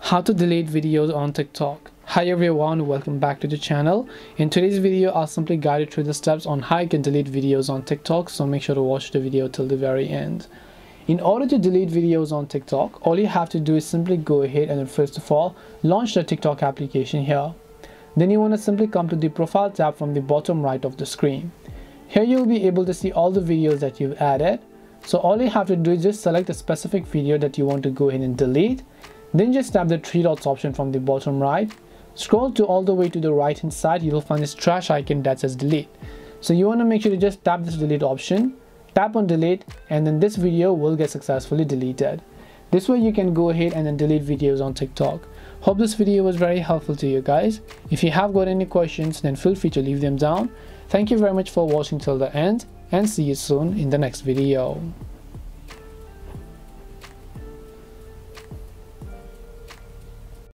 How to delete videos on TikTok. Hi everyone, welcome back to the channel. In today's video, I'll simply guide you through the steps on how you can delete videos on TikTok, so make sure to watch the video till the very end. In order to delete videos on TikTok, all you have to do is simply go ahead and first of all, launch the TikTok application here. Then you want to simply come to the profile tab from the bottom right of the screen. Here you'll be able to see all the videos that you've added. So all you have to do is just select a specific video that you want to go ahead and delete. Then just tap the three dots option from the bottom right. Scroll to all the way to the right hand side, you'll find this trash icon that says delete. So you want to make sure to just tap this delete option, tap on delete, and then this video will get successfully deleted. This way you can go ahead and then delete videos on TikTok. Hope this video was very helpful to you guys. If you have got any questions, then feel free to leave them down. Thank you very much for watching till the end, and see you soon in the next video.